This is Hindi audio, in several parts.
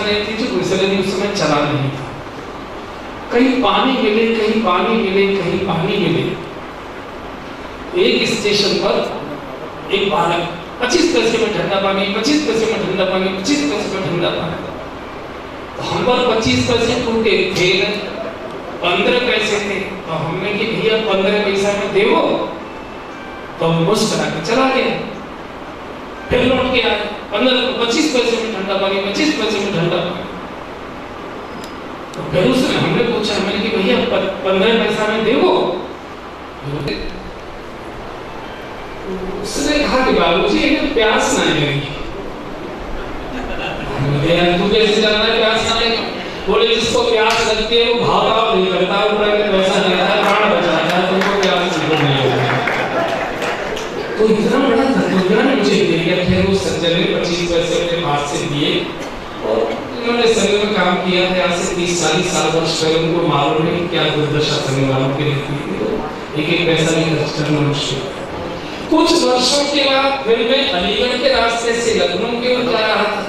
नहीं थी, जो बिसलेरी उस समय चला नहीं था। कहीं पानी मिले, कहीं पानी मिले, कहीं पानी मिले। एक स्टेशन पर एक बालक 25 पैसे में ठंडा पानी, 25 पैसे में ठंडा पानी, 25 पैसे में ठंडा पानी। तो हम पर 25 पैसे टूटे थे, 15 पैसे थे, तो हमने कि भैया 15 पैसा में देवो, तो मुस्कुरा के चला गया। फिर लौट के आए, 25 पैसे में ठंडा पानी, 25 पैसे में ठंडा पानी। तो फिर उसने हमने पूछा, मैंने कि भैया 15 पैसा में देवो। उसने कहा कि बाबूजी इन्हें प्यास ना लगेगी। तू कैसे जानना प्यास ना लगेगी? बोले जिसको प्यास लगती है वो भाव नहीं करता, ऊपर में पैसा देता है, प्राण बचाता है, तुमको प्यास नहीं लगेगी। तो इतना बड़ा तत्वज्ञान मुझे दे दिया। फिर वो सज्जन ने 25 पैसे अपने पास से दिए और उन्होंने संघ में काम किया है। आज से 30-40 साल वर्ष पहले उनको मालूम है क्या दुर्दशा संघ वालों के लिए थी। एक पैसा नहीं खर्च करना मुश्किल। कुछ वर्षों के बाद फिर मैं अलीगढ़ के रास्ते से लखनऊ की ओर जा रहा था,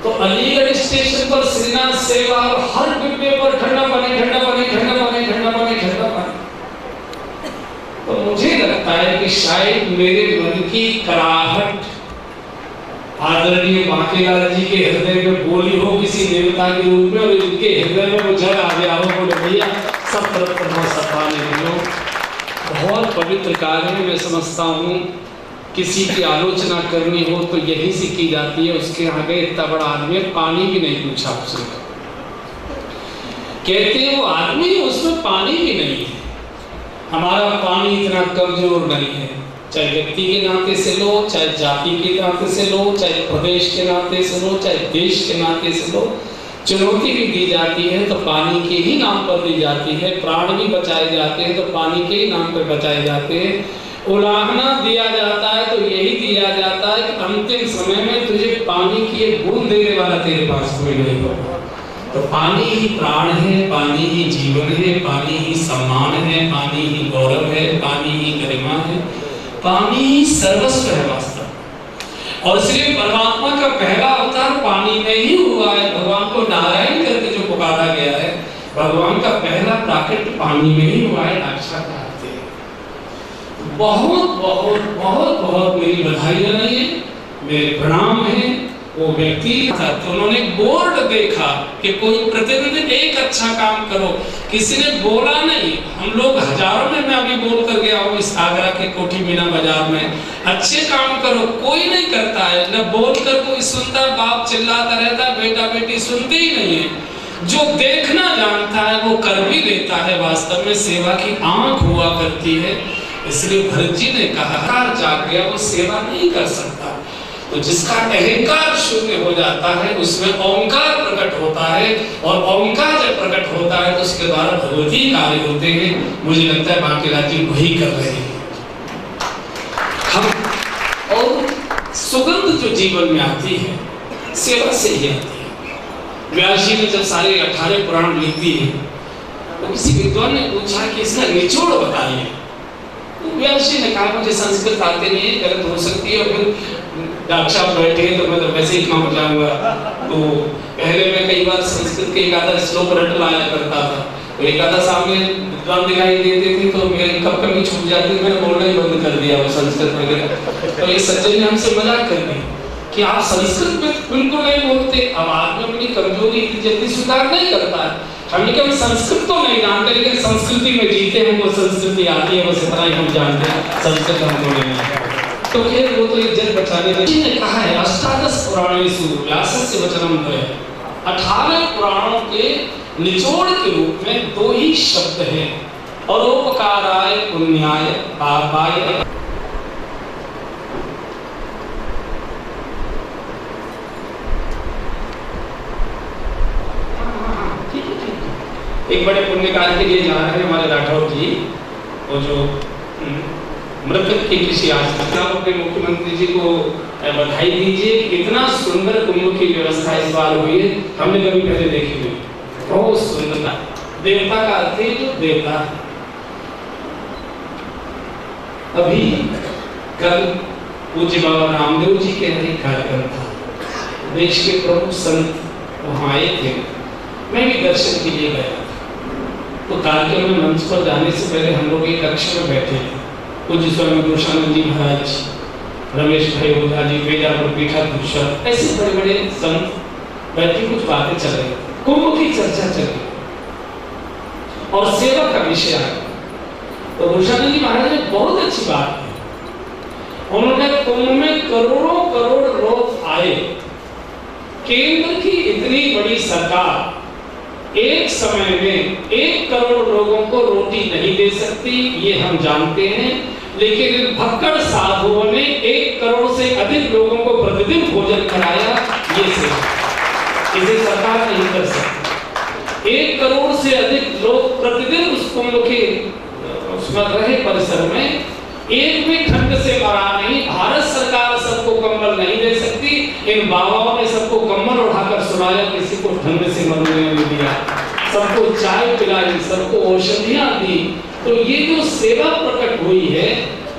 तो अलीगढ़ स्टेशन पर श्रीनाथ सेवा और हर डिब्बे पर ठंडा पानी, ठंडा पानी, ठंडा पानी, ठंडा पानी, ठंडा पानी। तो मुझे लगता है कि शायद मेरे मन की कराहट आदरणीय बांकेलाल जी के हृदय में बोली हो किसी देवता के रूप में, और इनके हृदय में वो जड़ आ गया हो। बोले भैया सब तरफ सफाने दो। बहुत पवित्र कार्य है। मैं समझता हूँ किसी की आलोचना करनी हो तो यही से की जाती है। उसके आगे इतना बड़ा आदमी है, पानी भी नहीं पूछा उसने। कहते हैं वो आदमी उसमें पानी भी नहीं है। हमारा पानी इतना कमजोर नहीं है, चाहे व्यक्ति के नाते से लो, चाहे जाति के नाते से लो, चाहे प्रदेश के नाते से लो, चाहे देश के नाते से लो। चुनौती भी दी जाती है तो पानी के ही नाम पर दी जाती है। प्राण भी बचाए जाते हैं तो पानी के ही नाम पर बचाए जाते हैं। उलाहना दिया जाता है तो यही दिया जाता है कि अंतिम समय में तुझे पानी की एक बूंद देने वाला तेरे पास कोई नहीं होगा। तो पानी ही प्राण है, पानी ही जीवन है, पानी ही सम्मान है, पानी ही गौरव है, पानी ही गरिमा है, पानी ही सर्वस्व है वास्तव। और इसलिए परमात्मा का पहला अवतार पानी में ही हुआ है। भगवान को नारायण करके जो पुकारा गया है, भगवान का पहला प्राकट्य पानी में ही हुआ है। बहुत बहुत बहुत बहुत मेरी बधाई है, मेरे प्रणाम है। वो व्यक्ति था तो उन्होंने बोर्ड देखा कि कोई प्रतिदिन एक अच्छा काम करो। किसी ने बोला नहीं, हम लोग हजारों में मैं अभी बोल कर गया हूँ इस आगरा के कोठी मीना बाजार में, अच्छे काम करो। कोई नहीं करता है, न बोल कर कोई सुनता। बाप चिल्लाता रहता, बेटा बेटी सुनते ही नहीं है। जो देखना जानता है वो कर भी लेता है। वास्तव में सेवा की आंख हुआ करती है। इसलिए भरत जी ने कहा जाग गया वो सेवा नहीं कर सकता। तो जिसका अहंकार शून्य हो जाता है उसमें ओंकार प्रकट होता है, और ओंकार जब प्रकट होता है तो उसके द्वारा भगवती कार्य होते हैं। मुझे लगता है बांकेलाल जी वही कर रहे हैं हम। और सुगंध जो जीवन में आती है सेवा से ही आती है। व्यास जी ने जब सारे 18 पुराण लिख दिए तो किसी विद्वान ने पूछा कि इसका निचोड़ बताइए। तो व्यास जी ने कहा मुझे संस्कृत आते नहीं है, गलत हो सकती है, और फिर डॉक्टर बैठे तो मैं तो वैसे ही काम जाऊंगा। तो पहले मैं कई बार संस्कृत के एक आधा श्लोक रट लाया करता था, तो एक आधा सामने विद्वान दिखाई देते थे तो मेरी कब कभी छूट जाती थी, मैंने बोलना ही बंद कर दिया वो संस्कृत वगैरह। तो ये सज्जन ने हमसे मजाक कर दी कि आप संस्कृत में बिल्कुल नहीं बोलते। अब आदमी अपनी कमजोरी जल्दी स्वीकार नहीं करता है। हम संस्कृत तो नहीं जानते लेकिन संस्कृति में जीते हैं, वो संस्कृति आती है, बस इतना ही हम जानते हैं, संस्कृत हमको नहीं। तो फिर वो तो इज्जत बचाने लगे। ने कहा है 18 पुराणेषु व्यासस्य वचनम है। 18 पुराणों के निचोड़ के रूप में 2 ही शब्द हैं, परोपकाराय पुण्याय पापाय। एक बड़े पुण्य कार्य के लिए जा रहे हैं हमारे राठौर जी, वो जो मृतक की कृषि आश्रम, अपने मुख्यमंत्री जी को बधाई दीजिए। इतना सुंदर कुंभ की व्यवस्था इस बार हुई है, हमने कभी पहले देखी नहीं। बहुत सुंदरता, देवता का अर्थ है जो देवता। अभी कल पूज्य बाबा रामदेव जी के यहाँ कार्यक्रम था। देश के प्रमुख संत वहाँ आए थे, मैं भी दर्शन के लिए गया। तो कार्यक्रम में मंच पर जाने से पहले हम लोग एक कक्ष में बैठे थे। पूज्य स्वामी गुरुशानंद जी महाराज, रमेश भाई ओझा जी, वेदापुर पीठाधीश्वर, ऐसे बड़े बड़े संत बैठे, कुछ बातें चल रही, कुंभ की चर्चा चल रही और सेवा का विषय आया। तो गुरुशानंद जी महाराज ने बहुत अच्छी बात की। उन्होंने कुंभ में करोड़ों करोड़ लोग आए, केंद्र की इतनी बड़ी सरकार एक समय में 1 करोड़ लोगों को रोटी नहीं दे सकती, ये हम जानते हैं, लेकिन इन भक्कड़ साधुओं ने 1 करोड़ से अधिक लोगों को प्रतिदिन भोजन कराया। ये सेवा इसे सरकार नहीं कर सकती। 1 करोड़ से अधिक लोग प्रतिदिन उस कुंभ के उसमें रहे परिसर में, एक भी ठंड से मरा नहीं। भारत सरकार सबको कंबल नहीं दे सकती, इन बाबाओं ने सबको कंबल उठाकर सुलाया, किसी को ठंड से मरने नहीं दिया, सबको चाय पिलाई, सबको औषधियां दी। तो ये जो सेवा प्रकट हुई है,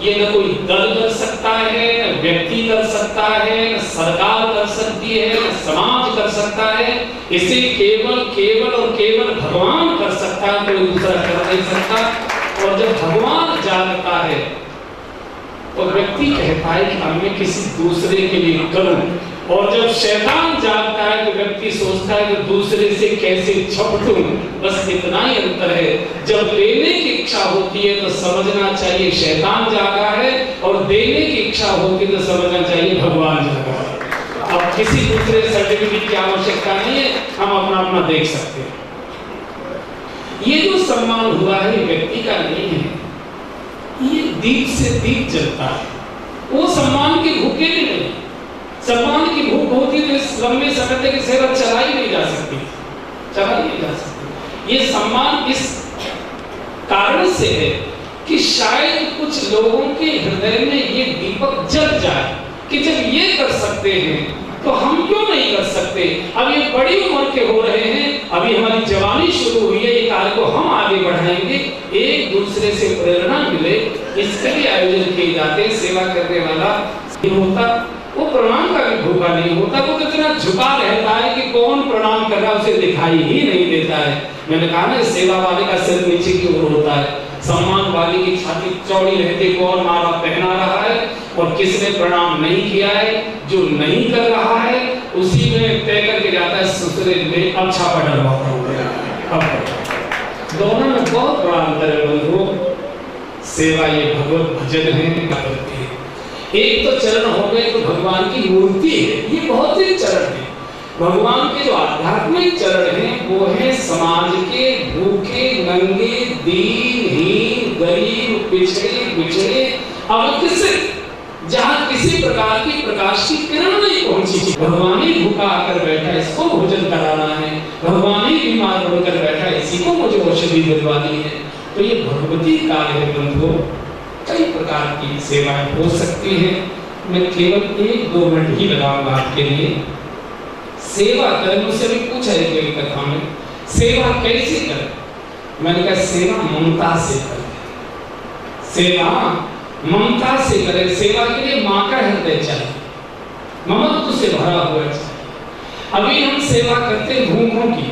ये न कोई दल कर सकता है, न व्यक्ति कर सकता है, न सरकार कर सकती है, न समाज कर सकता है। इसे केवल केवल और केवल भगवान कर सकता है, कोई दूसरा कर नहीं सकता। और जब भगवान जानता है तो व्यक्ति कहता है कि अब मैं किसी दूसरे के लिए करूं, और जब शैतान जानता है तो व्यक्ति सोचता है कि दूसरे से कैसे छपटूं। बस इतना ही अंतर है। जब लेने की इच्छा होती है तो समझना चाहिए शैतान जागा है, और देने की इच्छा होती है तो समझना चाहिए भगवान जागा है। अब किसी दूसरे सर्टिफिकेट की आवश्यकता नहीं है, हम अपना अपना देख सकते हैं। ये जो सम्मान हुआ है ये व्यक्ति का नहीं है, ये दीप से दीप जलता है। वो सम्मान की भूखे भी नहीं, सम्मान की भूख होती तो इस लंबे समय तक सेवा चलाई नहीं जा सकती, चलाई नहीं जा सकती। ये सम्मान इस कारण से है कि शायद कुछ लोगों के हृदय में ये दीपक जल जाए कि जब ये कर सकते हैं तो हम क्यों नहीं कर सकते। अब ये बड़ी उम्र के हो रहे हैं, अभी हमारी जवानी शुरू हुई है, ये कार्य को हम आगे बढ़ाएंगे, एक दूसरे से प्रेरणा मिले, इसके लिए आयोजन किए जाते हैं। सेवा करने वाला होता वो प्रणाम का भी भूखा नहीं होता, वो इतना झुका रहता है कि कौन प्रणाम कर रहा है उसे दिखाई ही नहीं देता है। मैंने कहा ना, सेवा वाले का सिर नीचे की ओर होता है, सम्मान वाले की छाती चौड़ी रहती, कौन माला पहना रहा है और किसने प्रणाम नहीं किया है। जो नहीं कर रहा है उसी में तय करके जाता है दूसरे में, अच्छा पढ़ा हुआ। दोनों में बहुत बड़ा अंतर है बंधुओं। सेवा ये भगवत भजन है। एक तो चरण हो गए तो भगवान की मूर्ति है, ये बहुत ही चरण है। भगवान के जो आध्यात्मिक चरण हैं वो है समाज के भूखे नंगे दीनहीन गरीब पिछड़े बिछड़े अवकिसित, जहाँ किसी प्रकार की प्रकाश की किरण नहीं पहुंची। भगवान ही भूखा आकर बैठा, इसको भोजन कराना है, भगवान ही बीमार होकर बैठा, इसी को मुझे औषधि दिलवानी है। तो ये भगवती कार्य है बंधुओं। कई प्रकार की सेवाएं हो सकती हैं। मैं केवल 1-2 मिनट ही लगाऊंगा आपके लिए। सेवा करें, मुझसे भी पूछा है कोई कथा में, सेवा कैसे करें। मैंने कहा सेवा ममता से करें, सेवा ममता से करें। सेवा के लिए माँ का हृदय चाहिए, ममत्व से भरा हुआ चाहिए। अभी हम सेवा करते हैं भूखों की,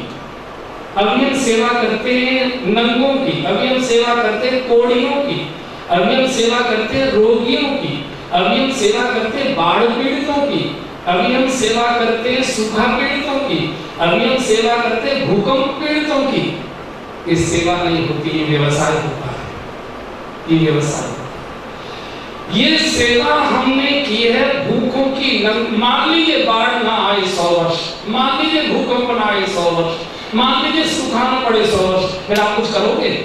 अभी हम सेवा करते हैं नंगों की, अभी हम सेवा करते हैं कोड़ियों की, अभी हम सेवा करते हैं रोगियों की, अभी हम सेवा करते हैं बाढ़ पीड़ितों की, अभी हम सेवा करते हैं सूखा पीड़ितों की, अभी हम सेवा करते हैं भूकंप पीड़ितों की। ये सेवा नहीं होती, ये व्यवसाय होता है, ये व्यवसाय। ये सेवा हमने की है भूखों की। मान लीजिए बाढ़ ना आए 100 वर्ष, मान लीजिए भूकंप ना आए 100 वर्ष, मान लीजिए सूखा ना पड़े 100 वर्ष, फिर आप कुछ करोगे?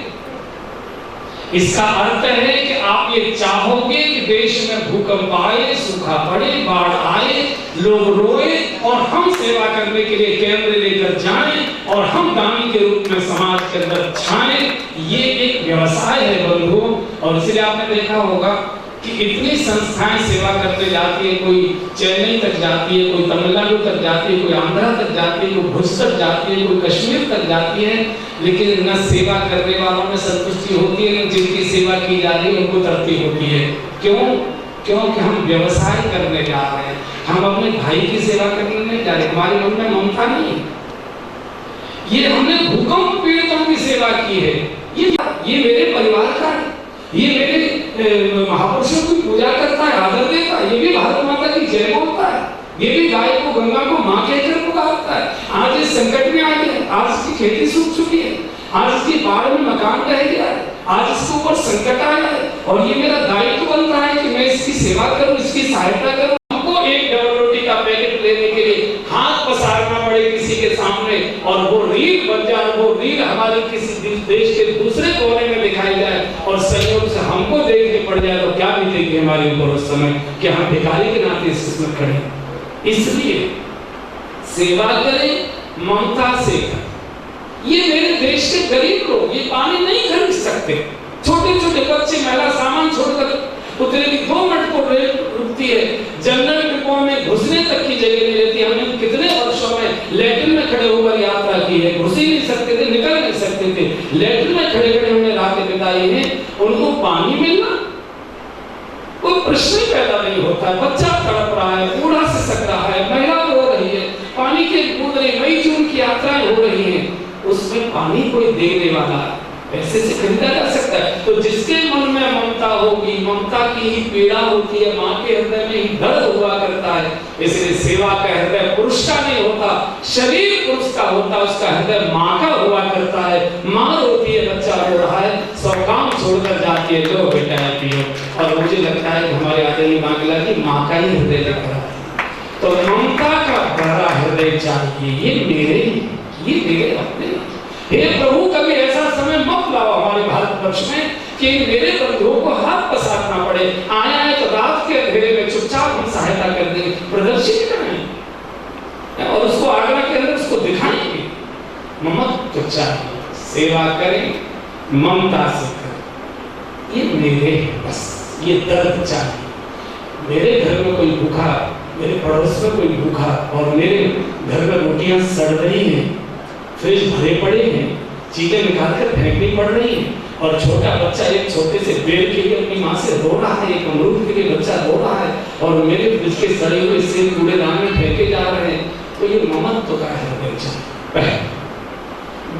इसका अर्थ है कि आप ये चाहोगे कि देश में भूकंप आए, सूखा पड़े, बाढ़ आए, लोग रोए और हम सेवा करने के लिए कैमरे लेकर जाएं और हम दानी के रूप में समाज के अंदर छाएं। ये एक व्यवसाय है बंधुओं। और इसलिए आपने देखा होगा कि इतनी संस्थाएं सेवा करते जाती है, कोई चेन्नई तक जाती है, कोई तमिलनाडु तक जाती है, कोई आंध्रा तक जाती है, कोई भुज तक जाती है, कोई कश्मीर तक जाती है, लेकिन न सेवा करने वालों में संतुष्टि होती है, न जिनकी सेवा की जा रही है उनको तृप्ति होती है। क्यों? क्योंकि हम व्यवसाय करने जा रहे हैं, हम अपने भाई की सेवा करने नहीं जा रहे। हमारे मन में ममता नहीं, ये हमने भूकंप पीड़ितों की सेवा की है, ये मेरे परिवार का है, ये मेरे महापुरुषों की पूजा करता है, आदर देता है, ये भी भारत माता की जय बोलता है, ये भी गाय को गंगा को माँ कहकर पुकारता है। आज इस संकट में आ गया, आज इसकी खेती सूख चुकी है, आज इसकी बाढ़ में मकान रह गया है, आज इसके ऊपर संकट आया है, और ये मेरा दायित्व बनता है कि मैं इसकी सेवा करूं, इसकी सहायता करूं। हमको एक डबल रोटी का पैकेट लेने के लिए हाथ पसारना पड़े किसी के सामने, और वो रील बन जाए, वो रील हमारे किसी देश के दूसरे कोने में दिखाई जाए, और संयोग से हमको देखने पड़ जाए, तो क्या बीतेगी हमारे ऊपर उस समय कि हम भिखारी के नाते इसमें खड़े। इसलिए सेवा करें, ममता से करें। ये मेरे देश के गरीब लोग ये पानी नहीं खरीद सकते, छोटे छोटे बच्चे महिला सामान छोड़कर उतरे की 2 मिनट को रेल रुकती है, जनरल डिपो में घुसने तक की जगह नहीं रहती। हमने कितने वर्षों में लैट्रिन में खड़े होकर यात्रा की है, घुस ही नहीं सकते थे, निकल नहीं सकते थे, लैट्रिन में खड़े खड़े हमने रातें बिताई हैं। उनको पानी मिलना कोई प्रश्न ही पैदा नहीं होता है। बच्चा तड़प रहा है, बूढ़ा सिसक रहा है, महिला रो रही है, पानी के बूंदे मई जून की यात्राएं हो रही हैं, उसमें पानी कोई देने वाला पैसे से खरीदा जा सकता है। तो जिसके मन में ममता होगी, ममता की ही पीड़ा होती है, माँ के हृदय में ही दर्द हुआ करता है। इसलिए सेवा का हृदय पुरुष का नहीं होता, शरीर पुरुष का होता, उसका हृदय माँ का हुआ करता है। माँ रोती है, बच्चा रो रहा है, सब काम छोड़कर जाती है, लो बेटा पियो। और मुझे लगता है कि हमारे आदरणीय बांग्ला की माँ का ही हृदय दिख रहा है। तो ममता का बड़ा हृदय चाहिए, ये मेरे अपने। हे प्रभु, कभी ऐसा समय मत लाओ हमारे भारतवर्ष में कि मेरे बंधुओं को हाथ पसारना पड़े। आया है तो रात के अंधेरे में चुपचाप हम सहायता कर देंगे, प्रदर्शित करें और उसको आगरा के अंदर उसको दिखाएंगे। ममत्व चाहिए, सेवा करें, ममता से करें। ये मेरे है, बस ये दर्द चाहिए। मेरे घर में कोई भूखा, मेरे पड़ोस में कोई भूखा, और मेरे घर में रोटियां सड़ रही हैं, फ्रिज भरे पड़े हैं, चीजें निकालकर फेंकनी पड़ रही हैं, और छोटा बच्चा एक छोटे से बेल के लिए अपनी माँ से रो रहा है, एक अमरूद के लिए बच्चा रो रहा है, और मेरे फ्रिज के सड़े हुए सेब कूड़ेदान में फेंके जा रहे हैं। तो ये ममत्व का हृदय चाहिए।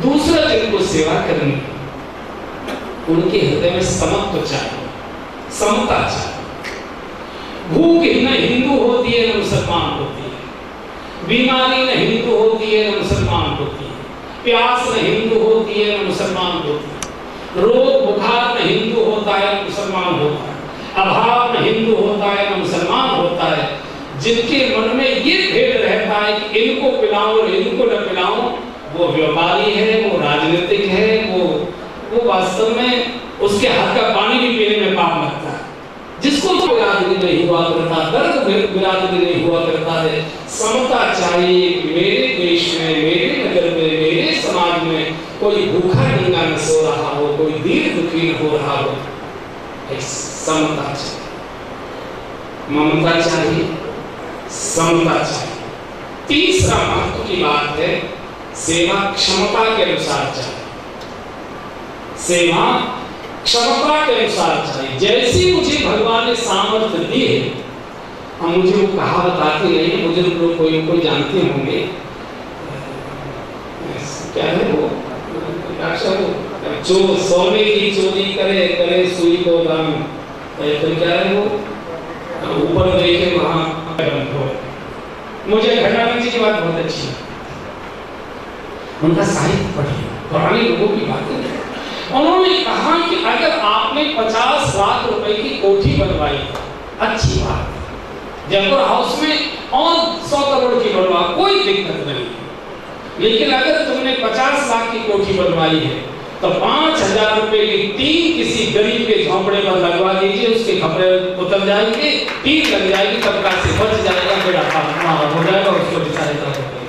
दूसरा, जिनको सेवा करनी उनके हृदय में समत्व चाहिए, समता चाहिए। भूख न हिंदू होती है न मुसलमान होती है, बीमारी न हिंदू होती है न मुसलमान होती है, प्यास न हिंदू होती है न मुसलमान होती है, रोग बुखार न हिंदू होता है न मुसलमान होता है, अभाव न हिंदू होता है न मुसलमान होता है। जिनके मन में ये भेद रहता है कि इनको पिलाऊं और इनको न पिलाऊं, वो व्यापारी है, वो राजनीतिक है, वो वास्तव में उसके हाथ का पानी भी पीने में पाप लगता है। जिसको बिरादरी नहीं हुआ करता, दर्द बिरादरी नहीं हुआ करता है। समता चाहिए कि मेरे देश में, मेरे नगर में, मेरे समाज में कोई भूखा नंगा न सो रहा हो, कोई दीर्घ दुखी न हो रहा हो। समता चाहिए, ममता चाहिए, समता चाहिए। तीसरा महत्व की बात है, सेवा क्षमता के अनुसार चाहिए। सेवा क्षमता के अनुसार चाहिए। जैसी मुझे भगवान ने सामर्थ्य दी है, हम मुझे वो कहावत आती नहीं, मुझे लोग कोई जानते होंगे, क्या है वो, जो सोने की चोरी करे करे सुई को दाम, तो क्या है वो, ऊपर देखे वहां। मुझे घटाने की बात बहुत अच्छी है, उनका साहित्य पढ़िए, पुराने लोगों की बातें है। उन्होंने कहा कि अगर आपने 50 लाख रुपए की कोठी बनवाई, अच्छी बात, जयपुर हाउस में और 100 करोड़ की बनवा, कोई दिक्कत नहीं। लेकिन अगर तुमने 50 लाख की कोठी बनवाई है तो 5000 रुपए की टीन किसी गरीब के झोंपड़े पर लगवा दीजिए, उसके कपड़े उतर जाएंगे, टीन लग जाएगी, तबका से बच जाएगा, बेड़ा हो जाएगा, उसको सहायता हो जाएगी।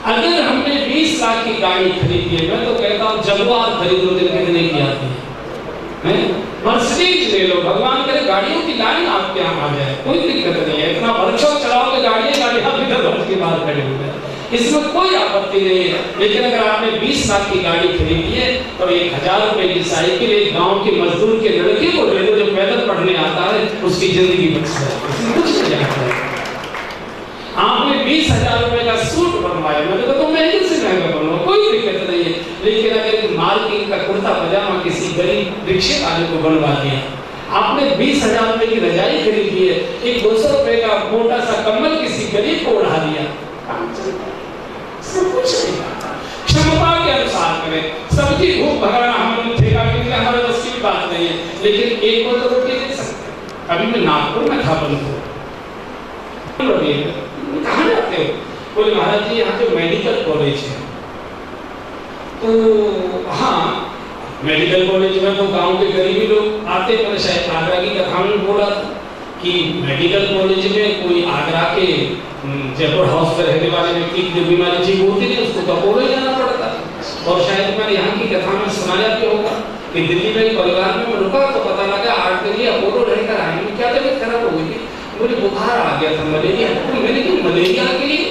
अगर हमने 20 लाख की गाड़ी खरीदी है, मैं तो कहता हूँ जगुआर खरीदो, कितने की आती है, मर्सिडीज ले लो, भगवान करे गाड़ियों की लाइन आपके यहाँ आ जाए, कोई दिक्कत नहीं है। इतना वर्षों चलाओगे गाड़ियाँ के बाद खड़ी हो जाए, इसमें कोई आपत्ति नहीं है। लेकिन अगर आपने 20 लाख की गाड़ी खरीदी है तो 1000 रुपए की साइकिल एक गांव के मजदूर के लड़के को दे दो जो पैदल पढ़ने आता है, उसकी जिंदगी बच जाएगी, कुछ नहीं जाता है। आपने 20,000 रुपए का सूट बनवाया, मैं तो महंगे से महंगा बनवाओ, कोई कुर्ता पजामा किसी गरीब रिक्शे वाले को बनवा दिया, आपने 20,000 रुपए की रजाई खरीदी है, एक 200 रुपए का मोटा सा कम्बल किसी गरीब को उड़ा दिया, सब कुछ क्षमता के अनुसार करें। सबकी भूख भगाना हम ठेका के लिए हमारे बस की बात नहीं है, लेकिन एक को तो रोटी दे सकते। अभी मैं नागपुर में था, बंधु कहाँ जाते हो? बोले महाराज जी यहाँ जो मेडिकल कॉलेज है, तो हाँ मेडिकल कॉलेज में तो गांव के गरीबी लोग आते, पर शायद आगरा की कथा में बोला था कि मेडिकल कॉलेज में कोई आगरा के जयपुर हाउस में रहने वाले व्यक्ति की बीमारी ठीक होती नहीं, उसको अपोलो जाना पड़ता। और शायद मैंने यहाँ की कथा में सुनाया भी होगा कि दिल्ली में एक परिवार में मैं रुका तो पता लगा 8 दिन ये अपोलो रहकर आए, क्या तबीयत खराब हो गई थी, मुझे बुखार आ गया था, मलेरिया। तो मैंने कहा मलेरिया के लिए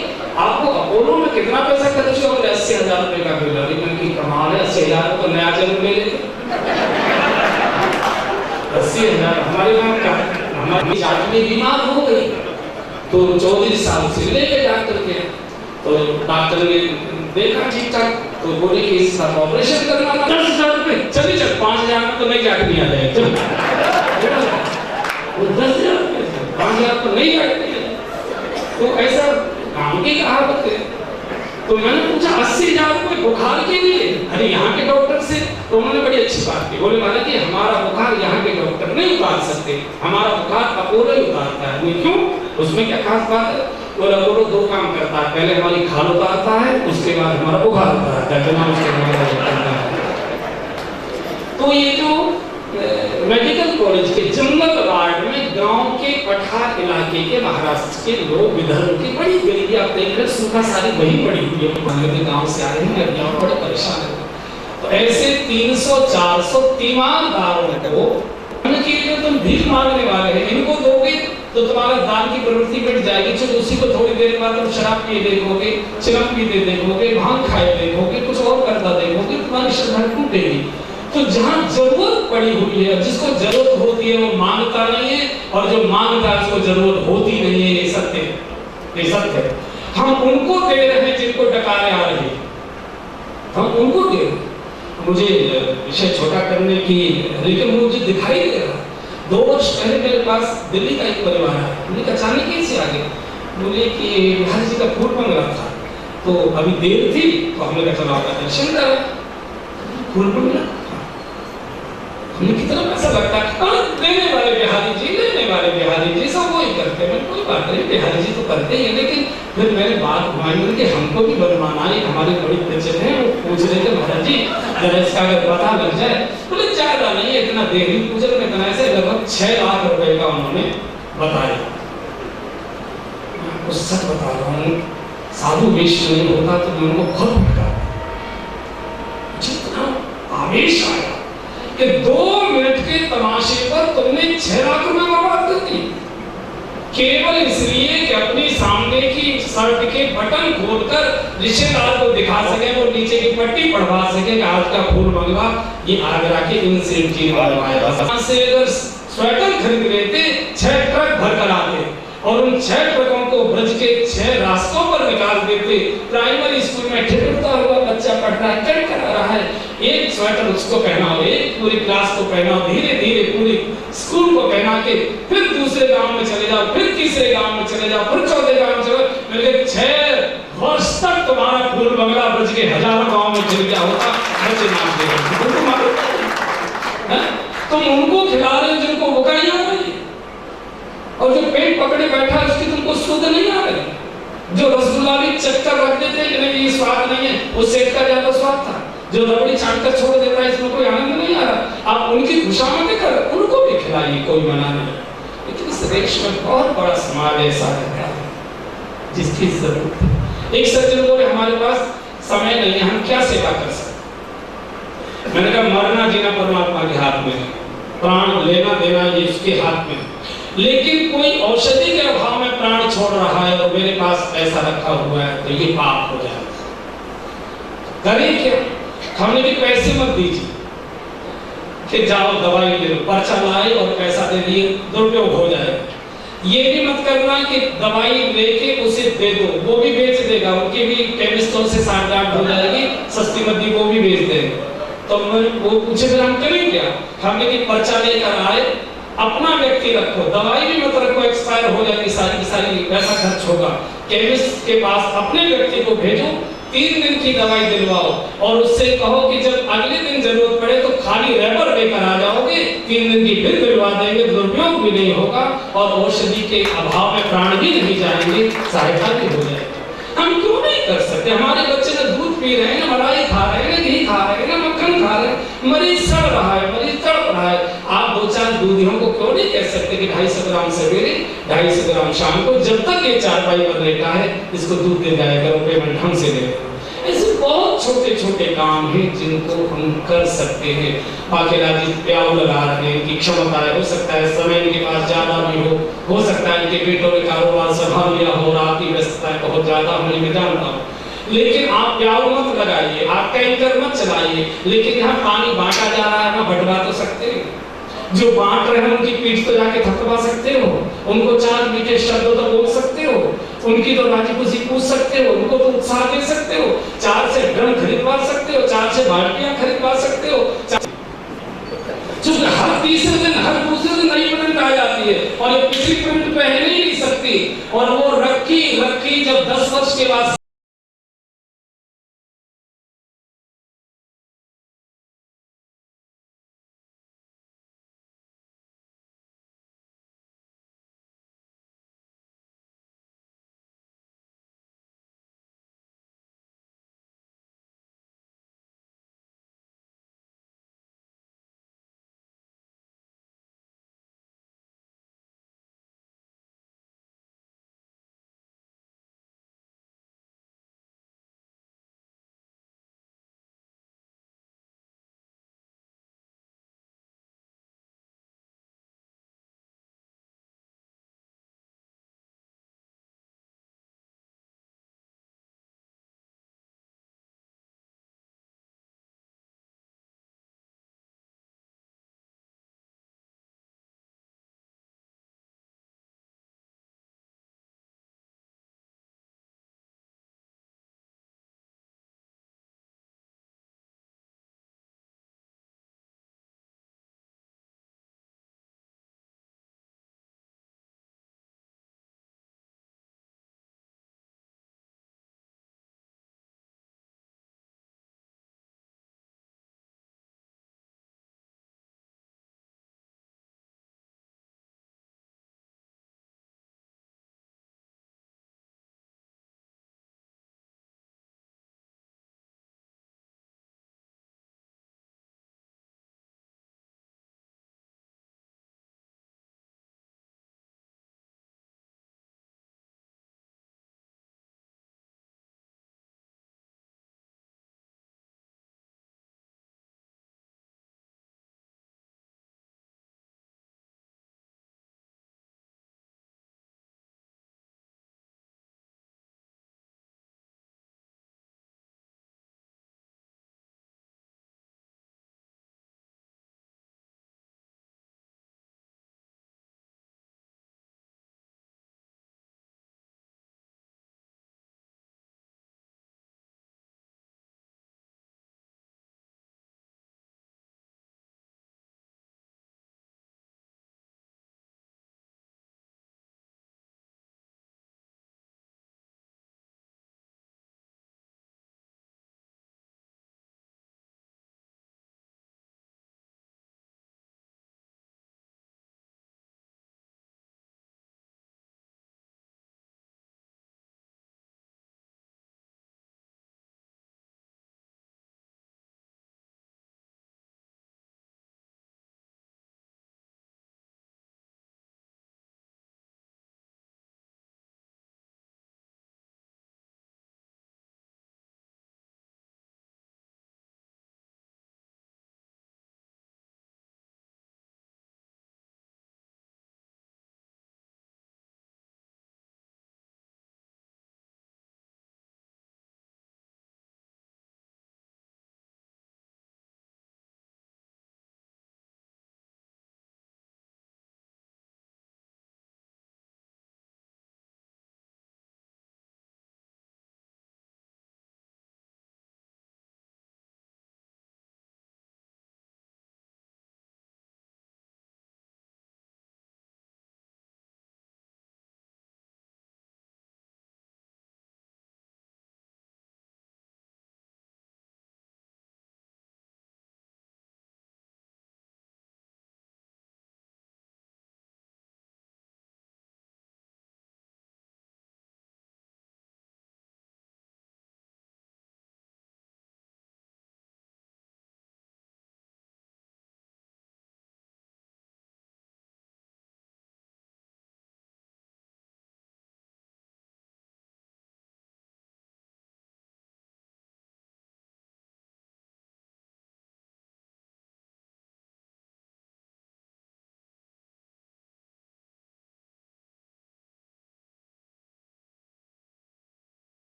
आपको अपोलो में कितना पैसा खर्च हुआ? 80,000 रुपए का बिल। अरे मैंने की कमाल है, 80,000 तो नया जन्म ले लेते। 80,000 हमारे वहाँ क्या, हमारी आदमी बीमार हो गई तो 24 साल से लेके डॉक्टर के, तो डॉक्टर ने देखा ठीक ठाक, तो बोले कि इसका ऑपरेशन करना 10,000 रुपए। चलिए चल 5,000 में तो नहीं जाके नहीं आ जाएगा, 10,000 रुपए 5,000 तो नहीं जाके। तो ऐसा काम की कहावत है। तो मैंने पूछा 80,000 रुपए बुखार के लिए? अरे यहाँ के डॉक्टर से, तो उन्होंने बड़ी अच्छी बात की, बोले महाराज जी हमारा बुखार यहाँ के डॉक्टर नहीं उतार सकते, हमारा बुखार अपोलो ही उतारता है। क्यों? उसमें क्या खास बात है? बोला अपोलो 2 काम करता है, पहले हमारी खाल उतारता है, उसके बाद हमारा बुखार उतारता है, बिना उसके उतारता है। तो ये जो मेडिकल कॉलेज के जंगल वार्ड में गांव के पठार इलाके के महाराष्ट्र के लोग, विदर्भ की बड़ी गरीबी, आप देख रहे सूखा सारी वही पड़ी हुई है, गांव से आए हैं, गांव बड़े परेशान है। तो ऐसे 300-400 तीमारदारों को तुम भीख मांगने वाले हैं, इनको दोगे तो तुम्हारा दान की प्रवृत्ति बढ़ जाएगी। चलो उसी को थोड़ी देर बाद तुम शराब पिए देखोगे, चिलम पीते देखोगे, भांग खाए देखोगे, कुछ और करता देखोगे, तुम्हारी श्रद्धा टूटेगी। तो जहाँ जरूरत पड़ी हुई है, जिसको जरूरत होती है वो मांगता नहीं है, और जो मांगता है उसको जरूरत होती नहीं है। ये सत्य है, ये सत्य है। हम उनको दे रहे हैं जिनको डकारे आ रही है, हम उनको दे रहे हैं। मुझे विषय छोटा करने की, लेकिन मुझे दिखाई दे रहा। 2 वर्ष पहले मेरे पास दिल्ली का एक परिवार है, उन्हें अचानक कैसे आ गया, बोले कि बिहारी जी का फूल बन रहा था, तो अभी देर थी तो हमने कहा चलो आपका दर्शन करा। फूल बन रहा, हमने कितना पैसा लगता है? देने वाले बिहारी जी, लेने वाले बिहारी जी, सब वही करते हैं, कोई बात नहीं, बिहारी जी तो करते ही। लेकिन फिर मैंने बात घुमाई कि हमको भी बनवाना है, हमारी बड़ी बचत है। वो पूछ रहे थे महाराज जी जरा इसका अगर पता लग जाए, बोले ज्यादा नहीं है, इतना देरी पूजन में इतना ऐसे लगभग 6 लाख रुपए का उन्होंने बताया। मैं आपको सच बता रहा हूँ, साधु वेश नहीं होता तो मैं उनको खुद भटका, जितना आवेश आया कि 2 मिनट के तमाशे पर तुमने 6 लाख रुपए बर्बाद कर दी, केवल इसलिए कि अपनी सामने की शर्ट के बटन खोलकर रिश्तेदार को दिखा सके, वो नीचे की पट्टी पढ़वा सके कि आज का फूल मंगवा ये आगरा के इनसेंट जी ने बनवाया। से अगर स्वेटर खरीद लेते 6 ट्रक भर कर आते, और उन 6 ट्रकों को ब्रज के 6 रास्तों पर निकाल देते। प्राइमरी स्कूल में ठिठुरता हुआ बच्चा पढ़ रहा है, कट कर रहा है, एक स्वेटर उसको पहनाओ, एक पूरी क्लास को पहनाओ, धीरे धीरे पूरी स्कूल को पहना के फिर दूसरे गांव में चले जाओ, फिर तीसरे गांव में चले जाओ, फिर चौथे गांव में चले, मिलके 6 वर्ष तक तुम्हारा फूल बंगला ब्रज के हजारों गांव में चल गया होता। बच्चे नाम तुम उनको खिला रहे हो जिनको बुकाई आ रही है, और जो पेट पकड़े बैठा है उसकी तुमको सुध नहीं आ रही। जो रसगुल्ला भी चक्कर रख देते हैं कि नहीं ये स्वाद नहीं है, वो सेठ का ज्यादा स्वाद था, जो रबड़ी चाट कर छोड़ देता है इसमें कोई आनंद नहीं आ रहा। आप उनकी खुशामद कर उनको भी खिलाइए, कोई मना नहीं। लेकिन इस देश में बहुत बड़ा समाज ऐसा है जिसकी जरूरत है। एक सज्जन बोले हमारे पास समय नहीं है, हम क्या सेवा कर सकते? मैंने कहा मरना जीना परमात्मा के हाथ में है, प्राण लेना देना ये उसके हाथ में है। लेकिन कोई औषधि के अभाव में प्राण छोड़ रहा है और मेरे पास पैसा रखा हुआ है तो ये पाप हो जाएगा। करें क्या? हमने भी पैसे मत दीजिए कि जाओ दवाई ले लो, पर्चा लाए और पैसा दे दिए, दुरुपयोग हो जाएगा। ये भी मत करना कि दवाई लेके उसे दे दो, वो भी बेच देगा, उनकी भी केमिस्टों से साठ-गांठ हो जाएगी, सस्ती मद्दी वो भी बेच देगा। तो वो पूछे फिर हम करें क्या? हमने कि पर्चा लेकर आए, अपना व्यक्ति रखो, दवाई भी मत रखो, एक्सपायर हो जाएगी सारी की सारी, पैसा खर्च होगा। केमिस्ट के पास अपने व्यक्ति को भेजो, 3 दिन की दवाई दिलवाओ और उससे कहो कि जब अगले दिन जरूरत पड़े तो खाली रैपर लेकर आ जाओगे, 3 दिन की फिर दिलवा देंगे, दुरुपयोग भी नहीं होगा और औषधि के अभाव में प्राण भी नहीं जाएंगे, सहायता भी हो जाएगी। हम क्यों नहीं कर सकते? हमारे बच्चे ना दूध पी रहे हैं, ना मलाई खा रहे हैं, ना घी खा रहे हैं, ना मक्खन खा रहे हैं, मरीज सड़ रहा है, मरीज तड़प रहा है। आप 2-4 दूधियों को क्यों नहीं कह सकते कि 250 ग्राम सवेरे, 250 ग्राम शाम को, जब तक ये चारपाई पर लेटा है इसको दूध दे जाया करो, पेमेंट ढंग से दे। ऐसे बहुत छोटे छोटे काम हैं जिनको हम कर सकते हैं। बाकी जी प्याऊ लगा रहे हैं कि क्षमता है, हो सकता है समय इनके पास ज्यादा भी हो सकता है इनके बेटों ने कारोबार संभाल लिया हो, रात की व्यस्तता बहुत ज्यादा होने में जानता हूँ, लेकिन आप प्याऊ मत लगाइए, आप टैंकर मत चलाइए। लेकिन यहाँ पानी बांटा जा रहा है ना, बंटवा तो सकते हैं। जो बांट रहे हैं उनकी पीठ तो जाके थपथपा सकते हो, उनको 4 मीठे शब्दों तो बोल सकते हो, उनकी तो राजी खुशी पूछ सकते हो, उनको तो उत्साह दे सकते हो, 4 से ड्रम खरीदवा सकते हो, 4 से बाल्टियां खरीदवा सकते हो। चूंकि हर तीसरे दिन हर दूसरे दिन नई प्रिंट आ जाती है और ये पिछली प्रिंट पहन ही नहीं सकती, और वो रखी जब 10 वर्ष के बाद